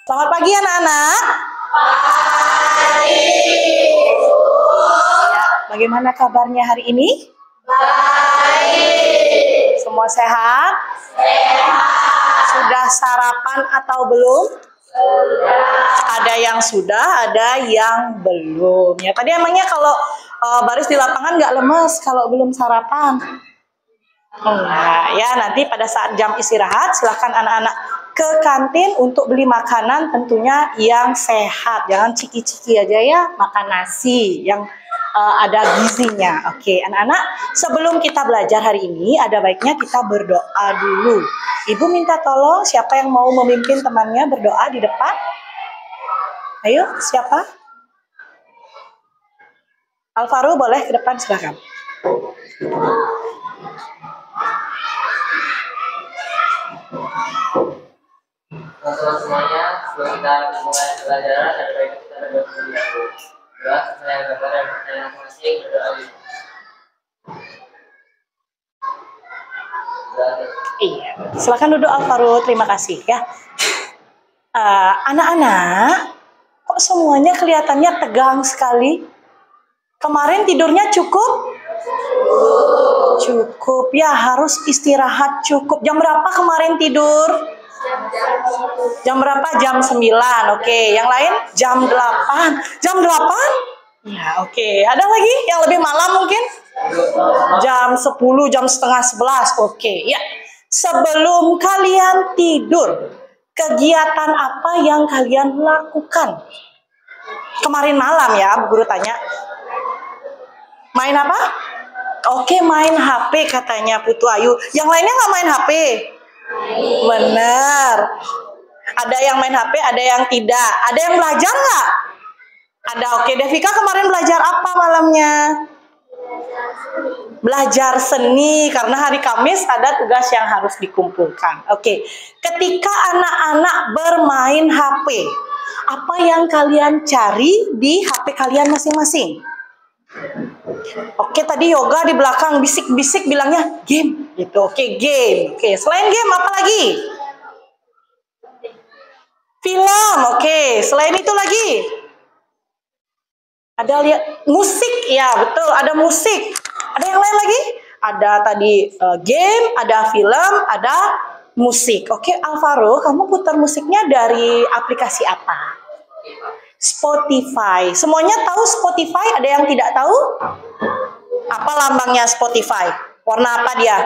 Selamat pagi anak-anak. Pagi. Ya, bagaimana kabarnya hari ini? Baik. Semua sehat? Sehat. Sudah sarapan atau belum? Sudah. Ada yang sudah, ada yang belum. Ya, tadi emangnya kalau baris di lapangan nggak lemes kalau belum sarapan? Enggak, ya nanti pada saat jam istirahat silahkan anak-anak ke kantin untuk beli makanan tentunya yang sehat. Jangan ciki-ciki aja ya, makan nasi yang ada gizinya. Oke, anak-anak, sebelum kita belajar hari ini ada baiknya kita berdoa dulu. Ibu minta tolong siapa yang mau memimpin temannya berdoa di depan? Ayo, siapa? Alvaro boleh ke depan, silakan. Selamat semuanya, sebelum kita mulai pelajaran, ada baiknya kita berdoa dulu. Doa, saya berdoa dan pertanyaan masing-masing berdoa dulu. Iya, silakan duduk Alvaro, terima kasih ya. Anak-anak, kok semuanya kelihatannya tegang sekali? Kemarin tidurnya cukup? Cukup ya, harus istirahat cukup. Jam berapa kemarin tidur? Jam berapa? Jam 9. Oke, yang lain jam 8. Jam 8? Ya, oke. Ada lagi yang lebih malam mungkin? Jam 10, jam setengah 11. Oke, ya. Sebelum kalian tidur, kegiatan apa yang kalian lakukan? Kemarin malam ya, Bu Guru tanya. Main apa? Oke, main HP katanya Putu Ayu. Yang lainnya nggak main HP? Bener. Ada yang main HP, ada yang tidak. Ada yang belajar nggak? Ada. Oke, Devika kemarin belajar apa malamnya? Belajar seni, karena hari Kamis ada tugas yang harus dikumpulkan. Oke, ketika anak-anak bermain HP, apa yang kalian cari di HP kalian masing-masing? Oke, tadi Yoga di belakang bisik-bisik bilangnya game gitu. Oke, game. Oke, selain game apa lagi? Film. Oke, selain itu lagi? Ada lihat musik, ya betul, ada musik. Ada yang lain lagi? Ada tadi game, ada film, ada musik. Oke, Alvaro, kamu putar musiknya dari aplikasi apa? Spotify. Semuanya tahu Spotify? Ada yang tidak tahu? Apa lambangnya Spotify? Warna apa dia?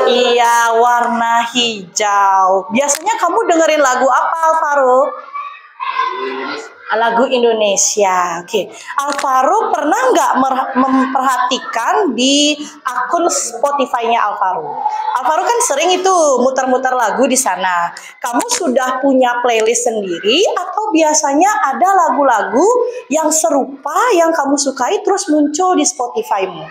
Iya, warna hijau. Biasanya kamu dengerin lagu apa, Alvaro? Lagu Indonesia. Oke. Alvaro pernah nggak memperhatikan di akun Spotify-nya Alvaro? Alvaro kan sering itu muter-muter lagu di sana. Kamu sudah punya playlist sendiri atau biasanya ada lagu-lagu yang serupa yang kamu sukai terus muncul di Spotify-mu?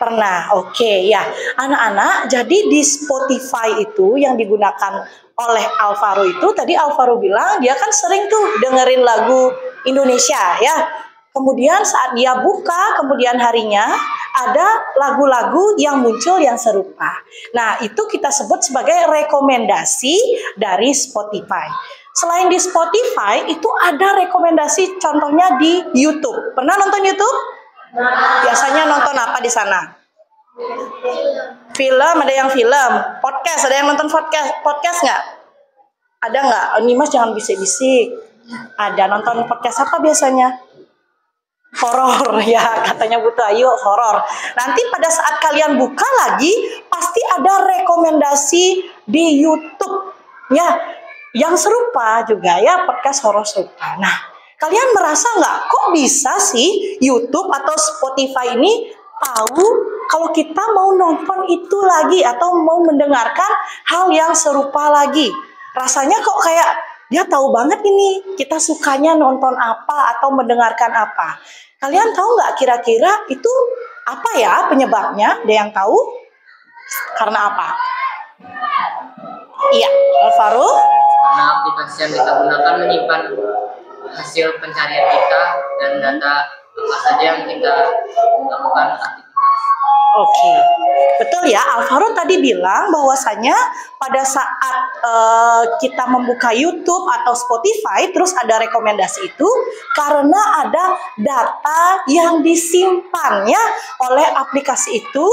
Pernah, oke ya. Anak-anak, jadi di Spotify itu yang digunakan oleh Alvaro itu, tadi Alvaro bilang dia kan sering tuh dengerin lagu Indonesia ya. Kemudian saat dia buka, kemudian harinya ada lagu-lagu yang muncul yang serupa. Nah, itu kita sebut sebagai rekomendasi dari Spotify. Selain di Spotify, itu ada rekomendasi contohnya di YouTube. Pernah nonton YouTube? Biasanya nonton apa di sana? Film, ada yang film. Podcast, ada yang nonton podcast nggak? Ada nggak? Nimas jangan bisik-bisik. Ada nonton podcast apa biasanya? Horor ya, katanya Butu Ayu horor. Nanti pada saat kalian buka lagi, pasti ada rekomendasi di YouTube ya, yang serupa juga ya, podcast horor serupa. Nah, kalian merasa nggak, kok bisa sih YouTube atau Spotify ini tahu kalau kita mau nonton itu lagi atau mau mendengarkan hal yang serupa lagi? Rasanya kok kayak dia tahu banget ini kita sukanya nonton apa atau mendengarkan apa. Kalian tahu nggak kira-kira itu apa ya penyebabnya? Ada yang tahu? Karena apa? Iya, Alvaro? Karena aplikasi yang kita gunakan menyimpan hasil pencarian kita dan data apa saja yang kita lakukan aktivitas. Oke. Betul ya, Alvaro tadi bilang bahwasanya pada saat kita membuka YouTube atau Spotify terus ada rekomendasi itu karena ada data yang disimpannya oleh aplikasi itu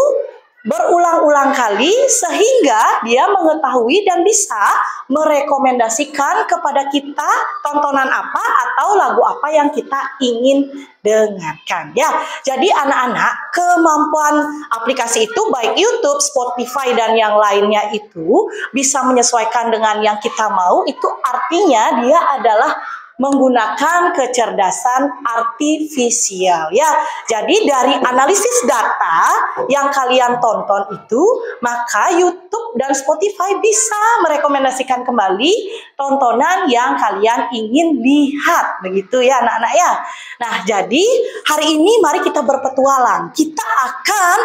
berulang-ulang kali sehingga dia mengetahui dan bisa merekomendasikan kepada kita tontonan apa atau lagu apa yang kita ingin dengarkan ya. Jadi anak-anak, kemampuan aplikasi itu baik YouTube, Spotify dan yang lainnya itu bisa menyesuaikan dengan yang kita mau, itu artinya dia adalah menggunakan kecerdasan artifisial ya. Jadi dari analisis data yang kalian tonton itu, maka YouTube dan Spotify bisa merekomendasikan kembali tontonan yang kalian ingin lihat, begitu ya anak-anak ya. Nah, jadi hari ini mari kita berpetualang. Kita akan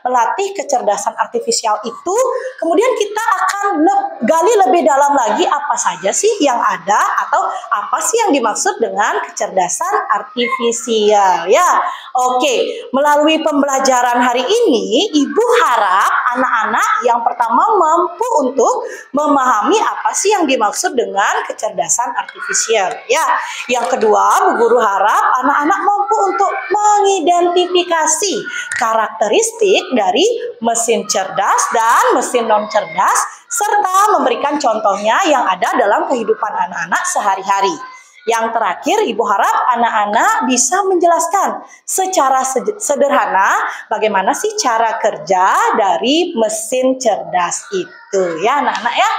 melatih kecerdasan artifisial itu. Kemudian kita akan gali lebih dalam lagi apa saja sih yang ada atau apa sih yang dimaksud dengan kecerdasan artifisial ya. Oke, melalui pembelajaran hari ini Ibu harap anak-anak yang pertama mampu untuk memahami apa sih yang dimaksud dengan kecerdasan artifisial ya. Yang kedua, Bu Guru harap anak-anak mampu untuk mengidentifikasi karakteristik dari mesin cerdas dan mesin non cerdas serta memberikan contohnya yang ada dalam kehidupan anak-anak sehari-hari. Yang terakhir, Ibu harap anak-anak bisa menjelaskan secara sederhana bagaimana sih cara kerja dari mesin cerdas itu ya anak-anak ya.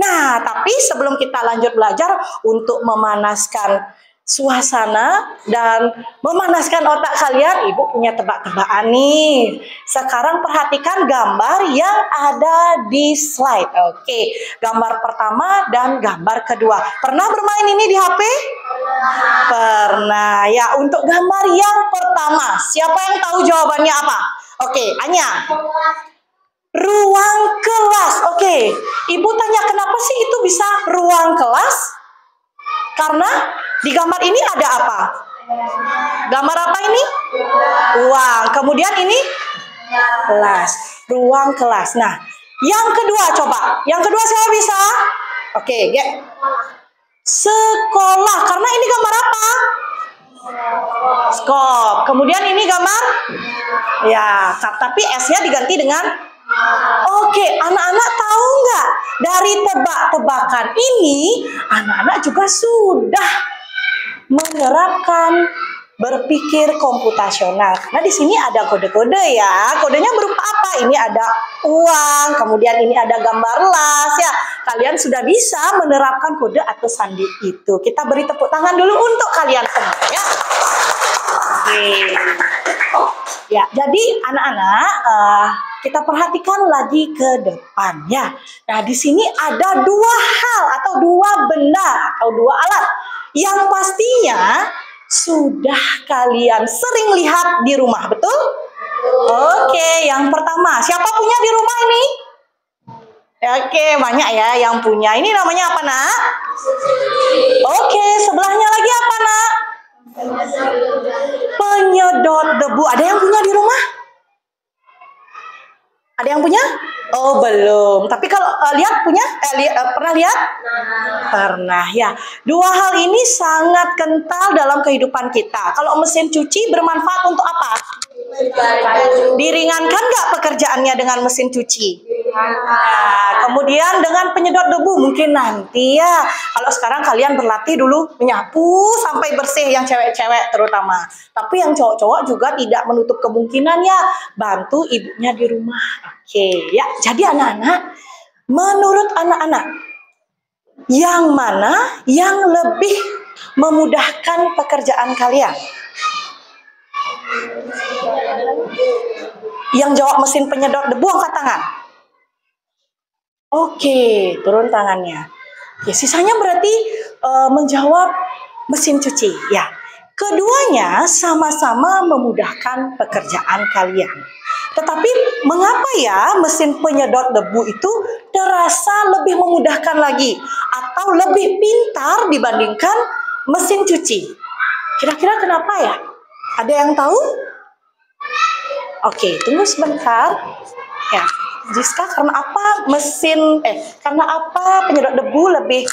Nah, tapi sebelum kita lanjut belajar untuk memanaskan suasana dan memanaskan otak kalian, Ibu punya tebak-tebakan nih. Sekarang perhatikan gambar yang ada di slide. Oke, gambar pertama dan gambar kedua. Pernah bermain ini di HP? Pernah. Ya, untuk gambar yang pertama, siapa yang tahu jawabannya apa? Oke, Anya. Ruang kelas. Oke, Ibu tanya kenapa sih itu bisa ruang kelas? Karena di gambar ini ada apa? Gambar apa ini? Ruang. Kemudian ini? Kelas. Ruang kelas. Nah, yang kedua coba. Yang kedua siapa bisa? Oke, sekolah. Karena ini gambar apa? Skop. Kemudian ini gambar? Ya, tapi S-nya diganti dengan oke, anak-anak tahu nggak? Dari tebak-tebakan ini, anak-anak juga sudah menerapkan berpikir komputasional. Karena di sini ada kode-kode ya. Kodenya berupa apa? Ini ada uang, kemudian ini ada gambar las ya. Kalian sudah bisa menerapkan kode atau sandi itu. Kita beri tepuk tangan dulu untuk kalian semua ya. Oke. Ya, jadi anak-anak kita perhatikan lagi ke depan ya. Nah, di sini ada dua hal atau dua benda atau dua alat yang pastinya sudah kalian sering lihat di rumah, betul? Oke, yang pertama, siapa punya di rumah ini? Oke, banyak ya yang punya. Ini namanya apa, Nak? Oke, sebelahnya lagi apa, Nak? Penyedot debu. Ada yang punya di rumah? Ada yang punya? Oh, belum. Tapi kalau lihat punya? Pernah lihat? Pernah ya. Dua hal ini sangat kental dalam kehidupan kita. Kalau mesin cuci bermanfaat untuk apa? Diringankan nggak pekerjaannya dengan mesin cuci? Nah, kemudian dengan penyedot debu mungkin nanti ya. Kalau sekarang kalian berlatih dulu menyapu sampai bersih yang cewek-cewek terutama. Tapi yang cowok-cowok juga tidak menutup kemungkinan ya bantu ibunya di rumah. Oke, ya. Jadi anak-anak, menurut anak-anak yang mana yang lebih memudahkan pekerjaan kalian? Yang jawab mesin penyedot debu angkat tangan. Oke, turun tangannya. Ya, sisanya berarti menjawab mesin cuci. Ya, keduanya sama-sama memudahkan pekerjaan kalian. Tetapi mengapa ya mesin penyedot debu itu terasa lebih memudahkan lagi atau lebih pintar dibandingkan mesin cuci? Kira-kira kenapa ya? Ada yang tahu? Oke, tunggu sebentar. Ya, Jiska, karena apa karena apa penyedot debu lebih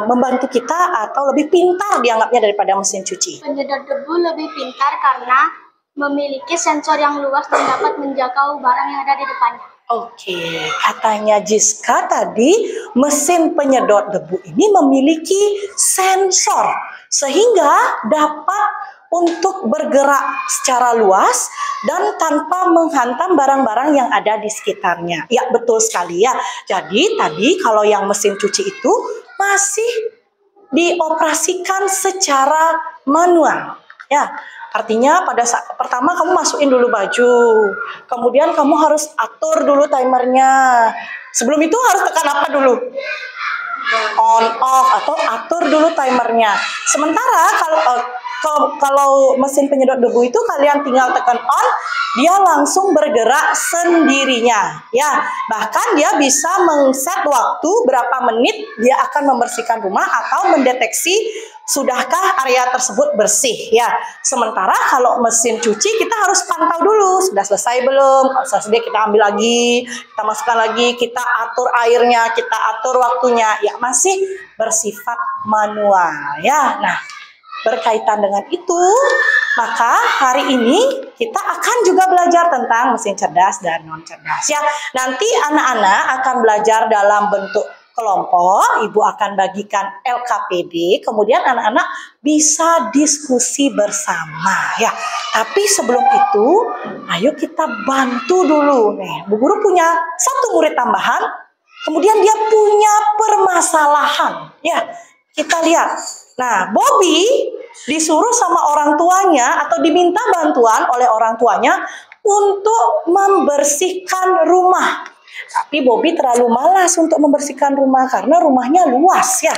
membantu kita atau lebih pintar dianggapnya daripada mesin cuci? Penyedot debu lebih pintar karena memiliki sensor yang luas dan dapat menjangkau barang yang ada di depannya. Oke, katanya Jiska tadi mesin penyedot debu ini memiliki sensor sehingga dapat untuk bergerak secara luas dan tanpa menghantam barang-barang yang ada di sekitarnya. Ya, betul sekali ya. Jadi tadi kalau yang mesin cuci itu masih dioperasikan secara manual. Ya, artinya pada saat pertama kamu masukin dulu baju, kemudian kamu harus atur dulu timernya. Sebelum itu harus tekan apa dulu? On off atau atur dulu timernya. Sementara kalau mesin penyedot debu itu kalian tinggal tekan on, dia langsung bergerak sendirinya. Ya, bahkan dia bisa men-set waktu berapa menit dia akan membersihkan rumah atau mendeteksi sudahkah area tersebut bersih ya. Sementara kalau mesin cuci kita harus pantau dulu sudah selesai belum. Kalau selesai kita ambil lagi, kita masukkan lagi, kita atur airnya, kita atur waktunya. Ya, masih bersifat manual ya. Nah, berkaitan dengan itu, maka hari ini kita akan juga belajar tentang mesin cerdas dan non cerdas ya. Nanti anak-anak akan belajar dalam bentuk kelompok, ibu akan bagikan LKPD, kemudian anak-anak bisa diskusi bersama ya. Tapi sebelum itu, ayo kita bantu dulu nih. Bu Guru punya satu murid tambahan, kemudian dia punya permasalahan ya. Kita lihat. Nah, Bobby disuruh sama orang tuanya atau diminta bantuan oleh orang tuanya untuk membersihkan rumah. Tapi Bobby terlalu malas untuk membersihkan rumah karena rumahnya luas ya.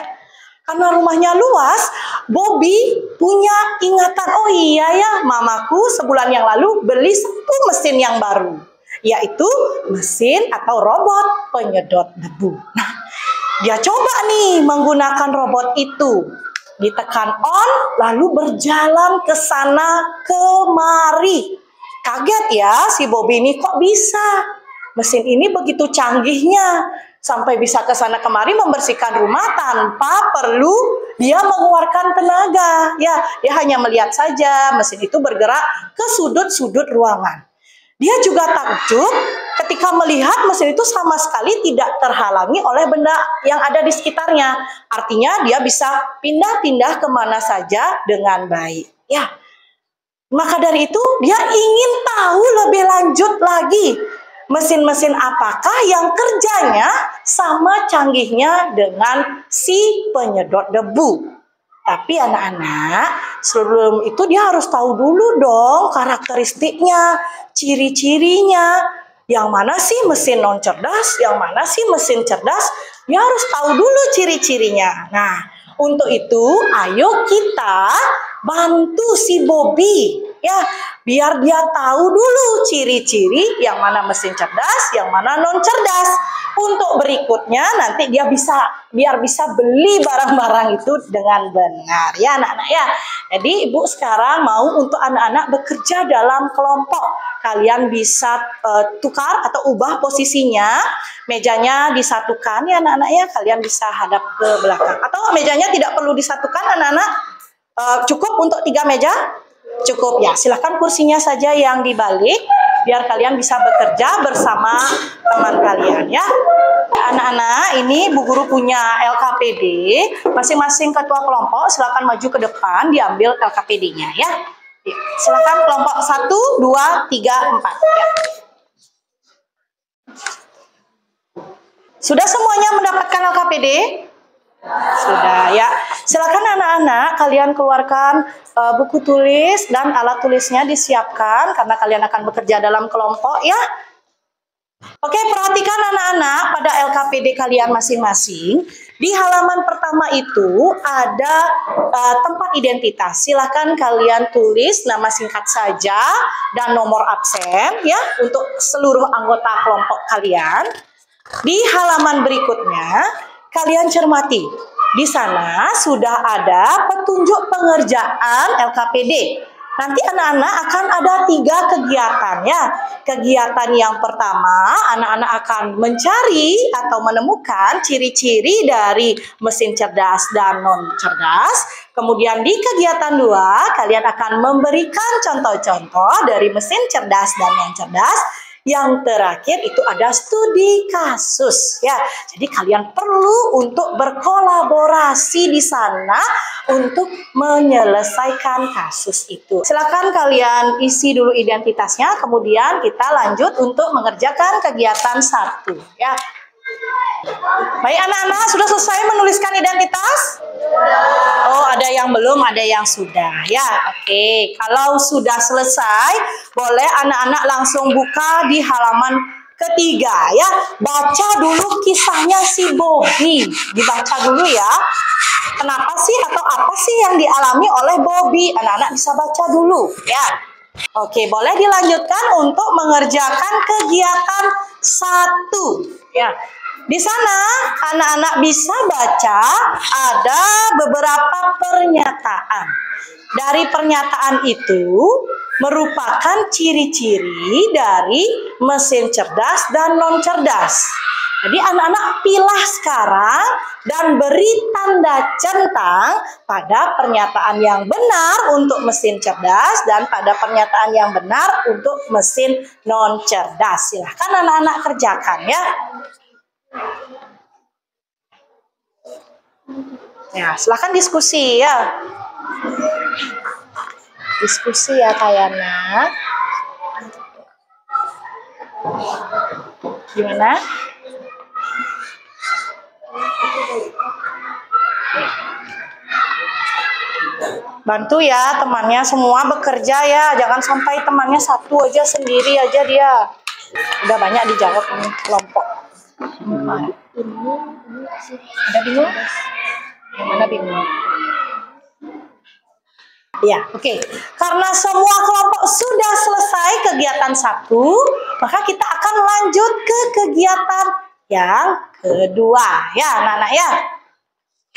Karena rumahnya luas, Bobby punya ingatan, oh iya ya, mamaku sebulan yang lalu beli satu mesin yang baru, yaitu mesin atau robot penyedot debu. Nah, dia coba nih menggunakan robot itu. Ditekan on, lalu berjalan ke sana kemari. Kaget ya si Bobby ini, kok bisa? Mesin ini begitu canggihnya sampai bisa ke sana kemari membersihkan rumah tanpa perlu dia mengeluarkan tenaga. Ya, dia hanya melihat saja mesin itu bergerak ke sudut-sudut ruangan. Dia juga takjub ketika melihat mesin itu sama sekali tidak terhalangi oleh benda yang ada di sekitarnya. Artinya dia bisa pindah-pindah kemana saja dengan baik. Ya, maka dari itu dia ingin tahu lebih lanjut lagi. Mesin-mesin apakah yang kerjanya sama canggihnya dengan si penyedot debu. Tapi anak-anak, sebelum itu dia harus tahu dulu dong karakteristiknya, ciri-cirinya. Yang mana sih mesin non cerdas, yang mana sih mesin cerdas, dia harus tahu dulu ciri-cirinya. Nah, untuk itu ayo kita bantu si Bobby ya, biar dia tahu dulu ciri-ciri yang mana mesin cerdas, yang mana non cerdas. Untuk berikutnya nanti dia biar bisa beli barang-barang itu dengan benar ya anak-anak ya. Jadi ibu sekarang mau untuk anak-anak bekerja dalam kelompok. Kalian bisa tukar atau ubah posisinya. Mejanya disatukan ya anak-anak ya. Kalian bisa hadap ke belakang. Atau mejanya tidak perlu disatukan anak-anak. Cukup untuk 3 meja? Cukup ya. Silahkan kursinya saja yang dibalik. Biar kalian bisa bekerja bersama teman kalian ya. Anak-anak, ini Bu Guru punya LKPD. Masing-masing ketua kelompok silakan maju ke depan diambil LKPD-nya ya. Silakan kelompok 1, 2, 3, 4 ya. Sudah semuanya mendapatkan LKPD? Sudah ya. Silakan anak-anak kalian keluarkan buku tulis dan alat tulisnya disiapkan karena kalian akan bekerja dalam kelompok ya. Oke, perhatikan anak-anak pada LKPD kalian masing-masing. Di halaman pertama itu ada tempat identitas. Silahkan kalian tulis nama singkat saja dan nomor absen ya untuk seluruh anggota kelompok kalian. Di halaman berikutnya kalian cermati. Di sana sudah ada petunjuk pengerjaan LKPD. Nanti anak-anak akan ada 3 kegiatan ya. Kegiatan yang pertama, anak-anak akan mencari atau menemukan ciri-ciri dari mesin cerdas dan non cerdas. Kemudian di kegiatan 2, kalian akan memberikan contoh-contoh dari mesin cerdas dan non cerdas. Yang terakhir itu ada studi kasus ya. Jadi kalian perlu untuk berkolaborasi di sana untuk menyelesaikan kasus itu. Silakan kalian isi dulu identitasnya, kemudian kita lanjut untuk mengerjakan kegiatan 1 ya. Baik anak-anak, sudah selesai menuliskan identitas? Oh, ada yang belum, ada yang sudah ya. Oke, kalau sudah selesai, boleh anak-anak langsung buka di halaman ketiga ya. Baca dulu kisahnya si Bobby. Dibaca dulu ya. Kenapa sih atau apa sih yang dialami oleh Bobby? Anak-anak bisa baca dulu ya. Oke, boleh dilanjutkan untuk mengerjakan kegiatan 1 ya. Di sana anak-anak bisa baca ada beberapa pernyataan. Dari pernyataan itu merupakan ciri-ciri dari mesin cerdas dan non cerdas. Jadi anak-anak pilah sekarang dan beri tanda centang pada pernyataan yang benar untuk mesin cerdas dan pada pernyataan yang benar untuk mesin non cerdas. Silahkan anak-anak kerjakan ya. Ya, silakan diskusi ya. Diskusi ya Kayana. Gimana? Bantu ya temannya semua bekerja ya. Jangan sampai temannya satu aja sendiri aja dia. Udah banyak dijawab ini kelompok. Ada bingung? Yang mana bingung? Ya, oke. Karena semua kelompok sudah selesai kegiatan 1, maka kita akan lanjut ke kegiatan yang kedua. Ya, anak-anak ya.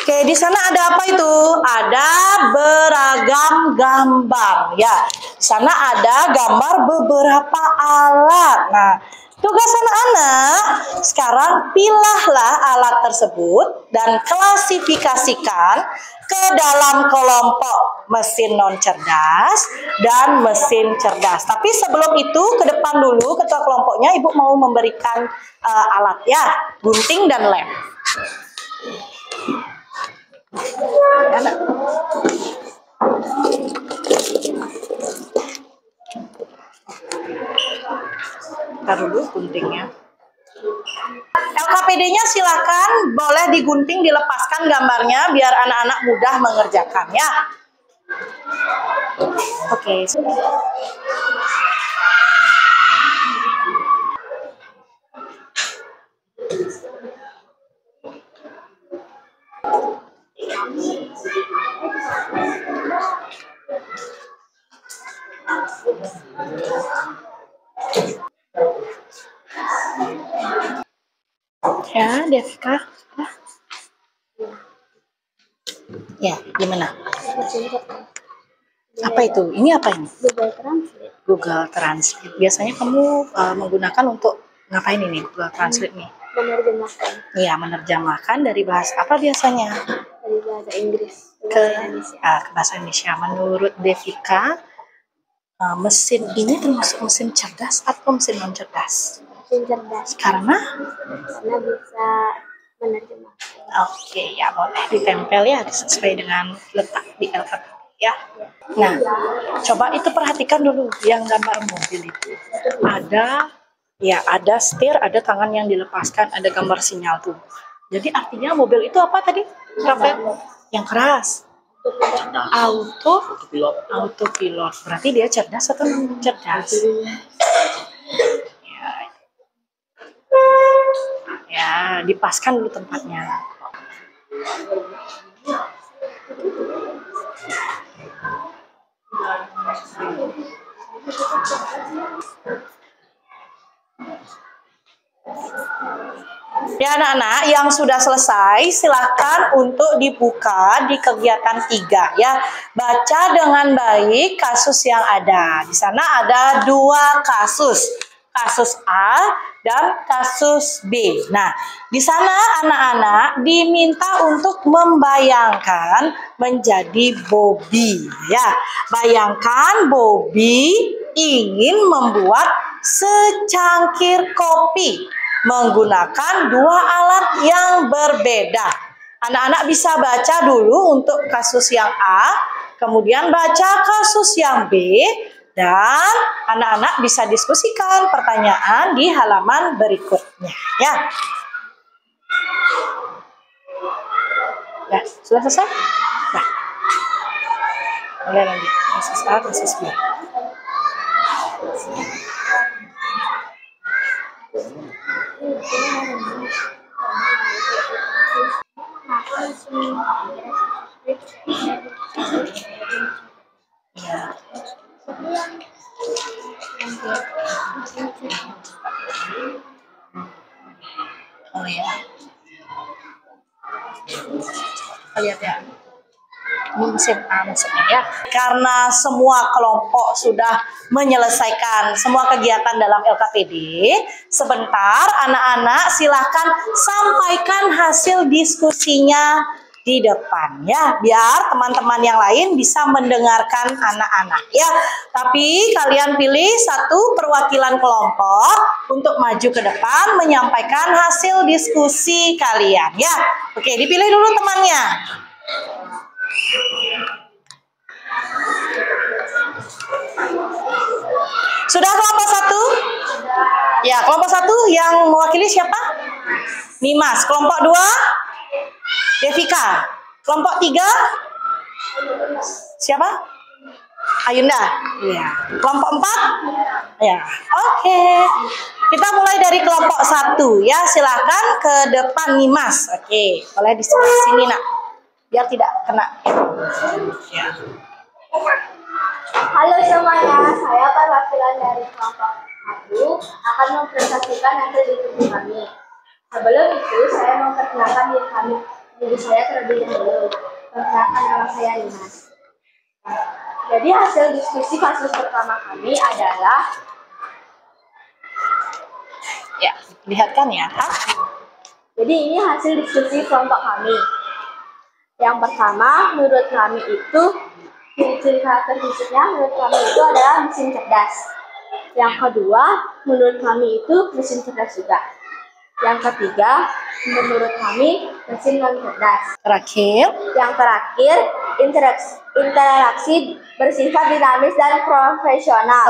Oke, di sana ada apa itu? Ada beragam gambar. Ya, di sana ada gambar beberapa alat. Nah, tugas anak-anak, sekarang pilahlah alat tersebut dan klasifikasikan ke dalam kelompok mesin non cerdas dan mesin cerdas. Tapi sebelum itu, ke depan dulu ketua kelompoknya, Ibu mau memberikan alat ya, gunting dan lem. Anak. Taruh dulu guntingnya. LKPD-nya silakan boleh digunting, dilepaskan gambarnya biar anak-anak mudah mengerjakan ya. Oke. Ya, Devka. Ya, gimana? Apa itu? Ini apa ini? Google Translate. Google Translate. Biasanya kamu menggunakan untuk ngapain ini Google Translate nih? Menerjemahkan Iya, menerjemahkan dari bahasa apa biasanya? dari bahasa Inggris Ke bahasa Indonesia. Menurut Devika, mesin ini termasuk mesin cerdas atau mesin non cerdas? mesin cerdas Karena bisa menerjemahkan. Oke, ya boleh ditempel ya sesuai dengan letak di LKP ya. Nah, coba itu perhatikan dulu yang gambar mobil itu. Ada setir, ada tangan yang dilepaskan, ada gambar sinyal tuh. Jadi artinya mobil itu apa tadi? Rafael? Yang keras. Autopilot. Berarti dia cerdas atau non cerdas? Ya, dipaskan dulu tempatnya. Ya anak-anak yang sudah selesai silahkan untuk dibuka di kegiatan 3 ya. Baca dengan baik kasus yang ada. Di sana ada 2 kasus. Kasus A dan kasus B. Nah, di sana anak-anak diminta untuk membayangkan menjadi Bobby ya. Bayangkan Bobby ingin membuat secangkir kopi menggunakan 2 alat yang berbeda. Anak-anak bisa baca dulu untuk kasus yang A, kemudian baca kasus yang B, dan anak-anak bisa diskusikan pertanyaan di halaman berikutnya. Ya, sudah selesai? Nah, mulai lagi. Kasus A, kasus B. Ya. Oh ya. Lihat ya. Ini mesin A maksudnya ya. Karena semua kelompok sudah menyelesaikan semua kegiatan dalam LKPD, sebentar anak-anak silahkan sampaikan hasil diskusinya di depan ya, biar teman-teman yang lain bisa mendengarkan anak-anak ya. Tapi kalian pilih satu perwakilan kelompok untuk maju ke depan menyampaikan hasil diskusi kalian ya. Oke, dipilih dulu temannya. Sudah kelompok 1? Ya, kelompok 1 yang mewakili siapa? Nimas. Kelompok 2? Devika. Kelompok 3? Siapa? Ayunda. Iya. Kelompok 4? Ya. Oke. Kita mulai dari kelompok 1 ya. Silakan ke depan Nimas. Oke, boleh di sebelah sini nak. Biar tidak kena. Ya. Halo semuanya, saya perwakilan dari kelompok 1 akan mempresentasikan hasil diskusi kami. Sebelum itu, saya memperkenalkan diri saya terlebih dahulu. Perkenalkan, nama saya Nimas. Jadi hasil diskusi kasus pertama kami adalah, Ya, lihatkan ya. jadi ini hasil diskusi kelompok kami. Yang pertama, menurut kami itu ciri-ciri karakteristiknya menurut kami itu adalah mesin cerdas. Yang kedua, menurut kami itu mesin cerdas juga. Yang ketiga, menurut kami mesin non cerdas. Terakhir, Yang terakhir, interaksi bersifat dinamis dan profesional.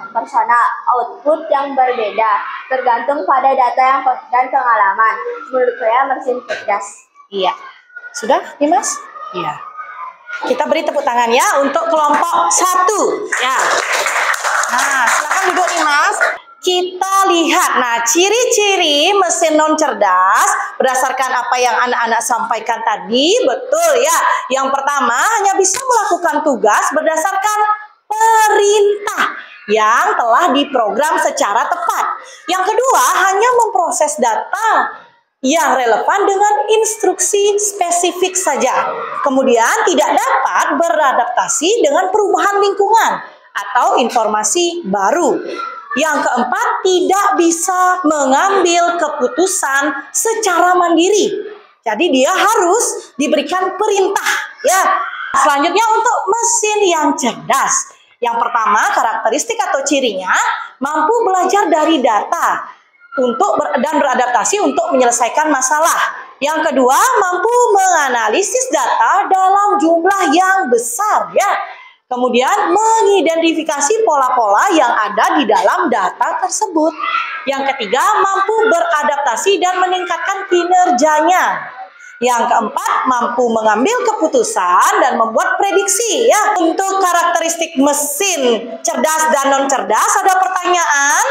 Personal, output yang berbeda, tergantung pada data dan pengalaman. Menurut saya mesin cerdas. iya. Sudah, Nimas? Iya. Kita beri tepuk tangan ya untuk kelompok 1. Ya. Nah, silakan duduk Nimas. Kita lihat, nah ciri-ciri mesin non cerdas berdasarkan apa yang anak-anak sampaikan tadi, betul ya. Yang pertama, hanya bisa melakukan tugas berdasarkan perintah yang telah diprogram secara tepat. Yang kedua, hanya memproses data yang relevan dengan instruksi spesifik saja. Kemudian tidak dapat beradaptasi dengan perubahan lingkungan atau informasi baru. Yang keempat, tidak bisa mengambil keputusan secara mandiri. Jadi dia harus diberikan perintah ya. Selanjutnya untuk mesin yang cerdas. Yang pertama, karakteristik atau cirinya mampu belajar dari data dan beradaptasi untuk menyelesaikan masalah. Yang kedua, mampu menganalisis data dalam jumlah yang besar ya. Kemudian mengidentifikasi pola-pola yang ada di dalam data tersebut. Yang ketiga, mampu beradaptasi dan meningkatkan kinerjanya. Yang keempat, mampu mengambil keputusan dan membuat prediksi ya. Untuk karakteristik mesin cerdas dan non cerdas, ada pertanyaan?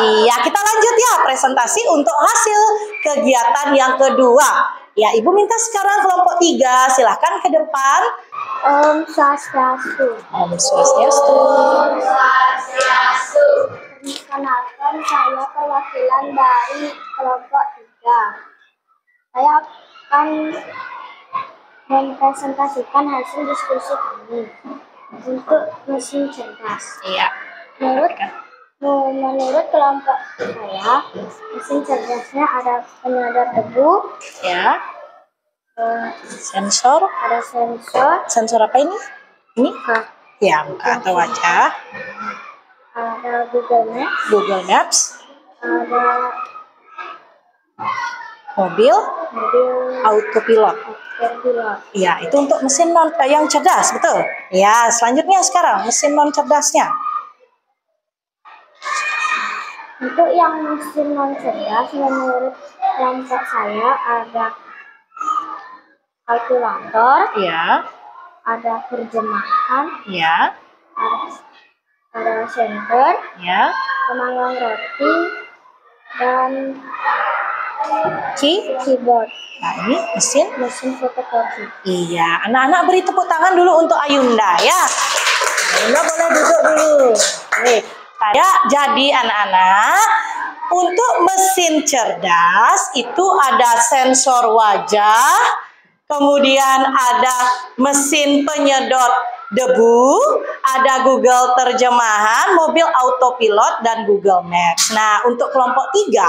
Iya, kita lanjut ya presentasi untuk hasil kegiatan yang kedua. Ya, Ibu minta sekarang kelompok 3, silahkan ke depan. Om Swastiastu. Om Swastiastu. Perkenalkan, saya perwakilan dari kelompok 3. Saya akan mempresentasikan hasil diskusi kami untuk mesin cerdas. Iya. Menurut kelompok saya, mesin cerdasnya ada penyadar debu, Ya. Sensor. ada sensor, Sensor apa ini? Ini? Ya, muka atau wajah. ada Google Maps, Google Maps. ada Mobil. mobil Autopilot. autopilot. Iya, itu untuk mesin yang cerdas, betul? Ya, selanjutnya sekarang mesin non cerdasnya. Untuk yang mesin non cerdas, menurut kelompok saya ada kalkulator, Iya. ada terjemahan, Iya. ada senter, Ya. pemanggang roti, dan keyboard, Nah, ini mesin fotokopi. Iya, anak-anak beri tepuk tangan dulu untuk Ayunda ya. Ayunda boleh duduk dulu. Nih, jadi anak-anak, untuk mesin cerdas itu ada sensor wajah, kemudian ada mesin penyedot debu, ada Google terjemahan, mobil autopilot, dan Google Maps. Nah, untuk kelompok 3,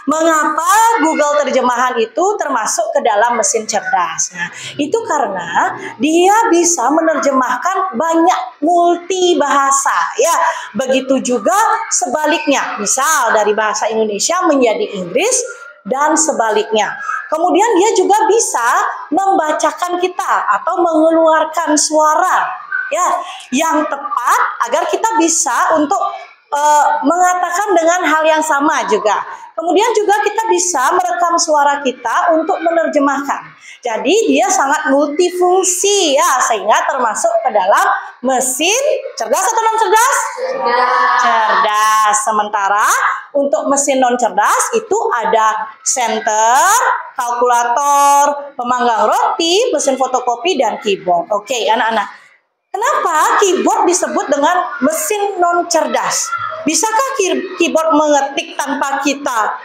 mengapa Google terjemahan itu termasuk ke dalam mesin cerdas? Nah, itu karena dia bisa menerjemahkan banyak multi bahasa, ya. Begitu juga sebaliknya, misal dari bahasa Indonesia menjadi Inggris, dan sebaliknya. Kemudian dia juga bisa membacakan kita atau mengeluarkan suara ya yang tepat agar kita bisa untuk mengatakan dengan hal yang sama juga. Kemudian juga kita bisa merekam suara kita untuk menerjemahkan. Jadi dia sangat multifungsi ya, sehingga termasuk ke dalam mesin cerdas atau non cerdas? Cerdas. Sementara untuk mesin non cerdas itu ada senter, kalkulator, pemanggang roti, mesin fotokopi, dan keyboard. Oke, anak-anak. Kenapa keyboard disebut dengan mesin non cerdas? Bisakah keyboard mengetik tanpa kita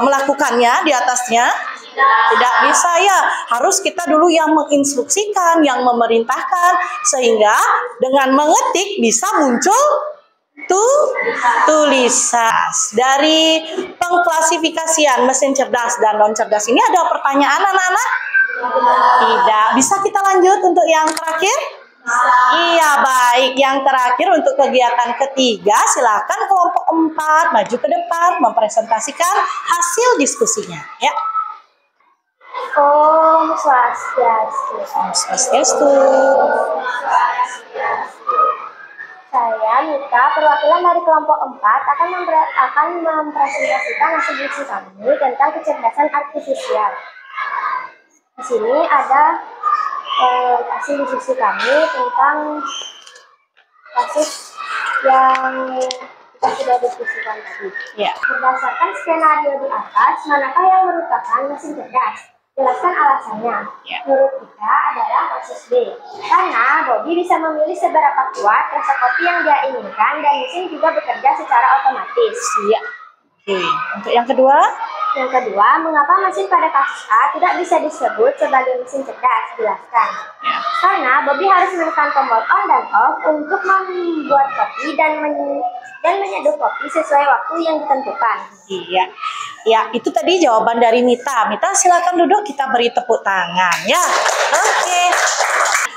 melakukannya di atasnya? Tidak bisa ya. Harus kita dulu yang menginstruksikan, yang memerintahkan, sehingga dengan mengetik bisa muncul tulisan. Dari pengklasifikasian mesin cerdas dan non cerdas ini ada pertanyaan anak-anak? Tidak. Bisa kita lanjut untuk yang terakhir? Iya, baik. Yang terakhir untuk kegiatan ketiga, silakan kelompok 4 maju ke depan mempresentasikan hasil diskusinya. Ya. Om Swastiastu. Om Swastiastu. Saya Mita, perwakilan dari kelompok 4 akan mempresentasikan hasil diskusi kami tentang kecerdasan artifisial. Di sini ada hasil diskusi kami tentang kasus yang kita sudah diskusikan tadi. Ya. Berdasarkan skenario di atas, manakah yang merupakan mesin cerdas? Jelaskan alasannya. Ya. Menurut kita adalah kasus B. Karena Bobby bisa memilih seberapa kuat rasa kopi yang dia inginkan dan mesin juga bekerja secara otomatis. Iya. Oke. Untuk yang kedua? Yang kedua, mengapa mesin pada kasus A tidak bisa disebut sebagai mesin cerdas? Jelaskan. Ya. Karena Bobby harus menekan tombol on dan off untuk membuat kopi dan menyeduh kopi sesuai waktu yang ditentukan. Iya. Ya, itu tadi jawaban dari Mita. Mita silakan duduk, kita beri tepuk tangan ya. Oke.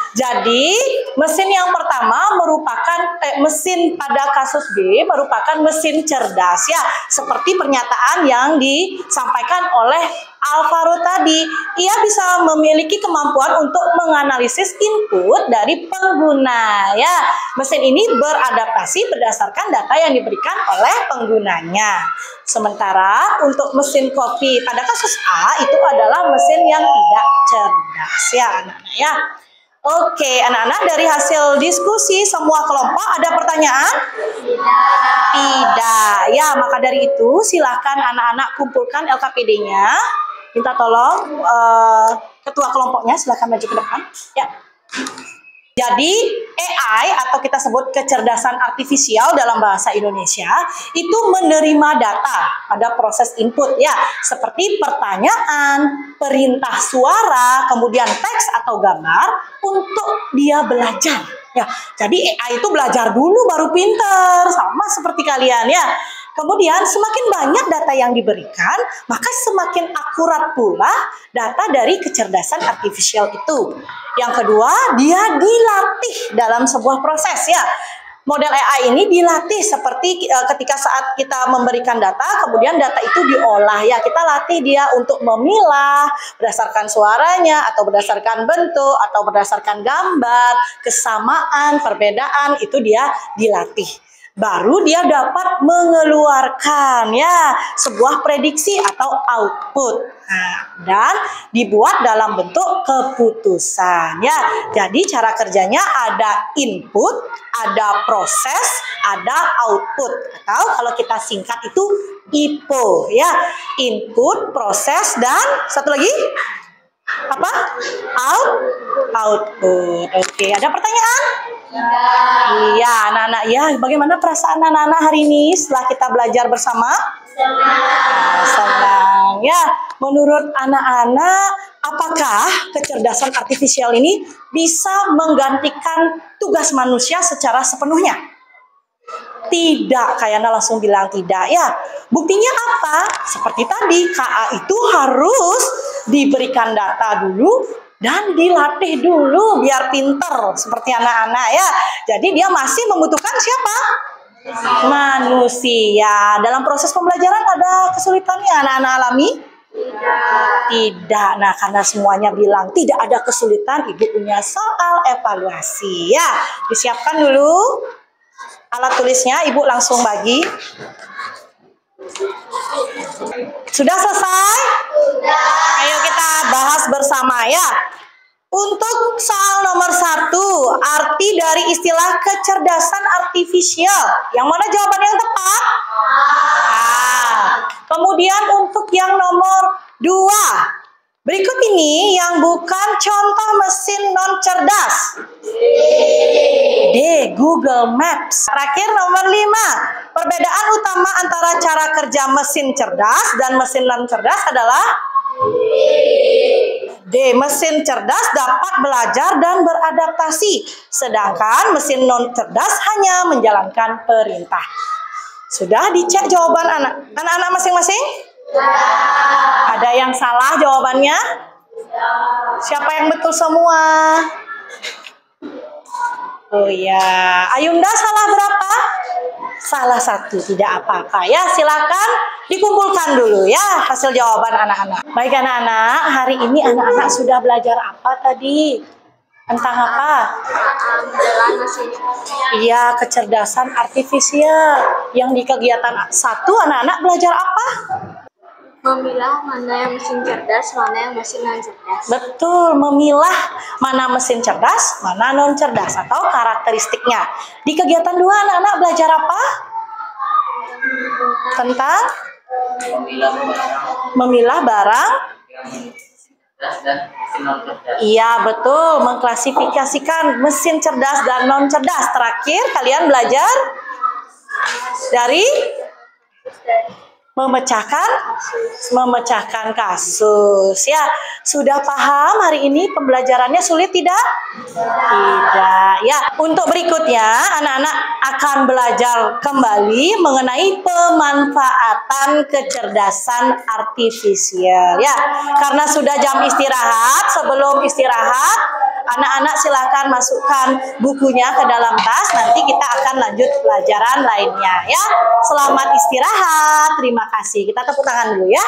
Jadi, mesin yang pertama merupakan mesin pada kasus B merupakan mesin cerdas ya, seperti pernyataan yang disampaikan oleh Alvaro tadi. Ia bisa memiliki kemampuan untuk menganalisis input dari pengguna ya. Mesin ini beradaptasi berdasarkan data yang diberikan oleh penggunanya. Sementara untuk mesin kopi pada kasus A itu adalah mesin yang tidak cerdas ya anak-anak ya. Oke, anak-anak, dari hasil diskusi semua kelompok ada pertanyaan? Tidak. Ya, maka dari itu silakan anak-anak kumpulkan LKPD-nya. Minta tolong ketua kelompoknya silakan maju ke depan. Ya. Jadi AI atau kita sebut kecerdasan artifisial dalam bahasa Indonesia itu menerima data pada proses input ya, seperti pertanyaan, perintah suara, kemudian teks atau gambar untuk dia belajar. Ya, jadi AI itu belajar dulu baru pinter, sama seperti kalian ya. Kemudian semakin banyak data yang diberikan, maka semakin akurat pula data dari kecerdasan artifisial itu. Yang kedua, dia dilatih dalam sebuah proses ya. Model AI ini dilatih seperti ketika saat kita memberikan data, kemudian data itu diolah ya. Kita latih dia untuk memilah berdasarkan suaranya atau berdasarkan bentuk atau berdasarkan gambar, kesamaan, perbedaan, itu dia dilatih. Baru dia dapat mengeluarkan ya sebuah prediksi atau output. Nah, dan dibuat dalam bentuk keputusan ya. Jadi cara kerjanya ada input, ada proses, ada output. Atau kalau kita singkat itu IPO ya. Input, proses, dan satu lagi apa? Output. Oke, ada pertanyaan? Iya, anak-anak ya. Bagaimana perasaan anak-anak hari ini setelah kita belajar bersama? Senang ya. Menurut anak-anak, apakah kecerdasan artifisial ini bisa menggantikan tugas manusia secara sepenuhnya? Tidak, kayaknya langsung bilang tidak ya. Buktinya apa? Seperti tadi, KA itu harus diberikan data dulu dan dilatih dulu biar pinter seperti anak-anak ya. Jadi dia masih membutuhkan siapa? Manusia. Dalam proses pembelajaran ada kesulitannya anak-anak alami? Tidak. Nah, karena semuanya bilang tidak ada kesulitan, Ibu punya soal evaluasi ya. Disiapkan dulu alat tulisnya, Ibu langsung bagi. Sudah selesai? Sudah. Ayo kita bahas bersama ya. Untuk soal nomor 1, arti dari istilah kecerdasan artifisial. Yang mana jawaban yang tepat? Kemudian untuk yang nomor 2. Berikut ini yang bukan contoh mesin non cerdas. D. Google Maps. Terakhir nomor 5. Perbedaan utama antara cara kerja mesin cerdas dan mesin non cerdas adalah D. Mesin cerdas dapat belajar dan beradaptasi, sedangkan mesin non cerdas hanya menjalankan perintah. Sudah dicek jawaban anak-anak masing-masing? Ada yang salah jawabannya? Siapa yang betul semua? Oh ya, Ayunda salah berapa? Salah 1, tidak apa-apa ya. Silakan dikumpulkan dulu ya hasil jawaban anak-anak. Baik anak-anak, hari ini anak-anak sudah belajar apa tadi? Tentang apa? Iya, kecerdasan artifisial. Yang di kegiatan 1 anak-anak belajar apa? Memilah mana yang mesin cerdas, mana yang mesin non cerdas. Betul, memilah mana mesin cerdas, mana non cerdas atau karakteristiknya. Di kegiatan 2 anak-anak belajar apa? Tentang memilah barang. Iya, betul, mengklasifikasikan mesin cerdas dan non cerdas. Terakhir kalian belajar dari memecahkan kasus ya. Sudah paham hari ini pembelajarannya sulit tidak? Tidak ya. Untuk berikutnya anak-anak akan belajar kembali mengenai pemanfaatan kecerdasan artifisial ya. Karena sudah jam istirahat, sebelum istirahat anak-anak silakan masukkan bukunya ke dalam tas. Nanti kita akan lanjut pelajaran lainnya ya. Selamat istirahat. Terima kasih. Kita tepuk tangan dulu ya.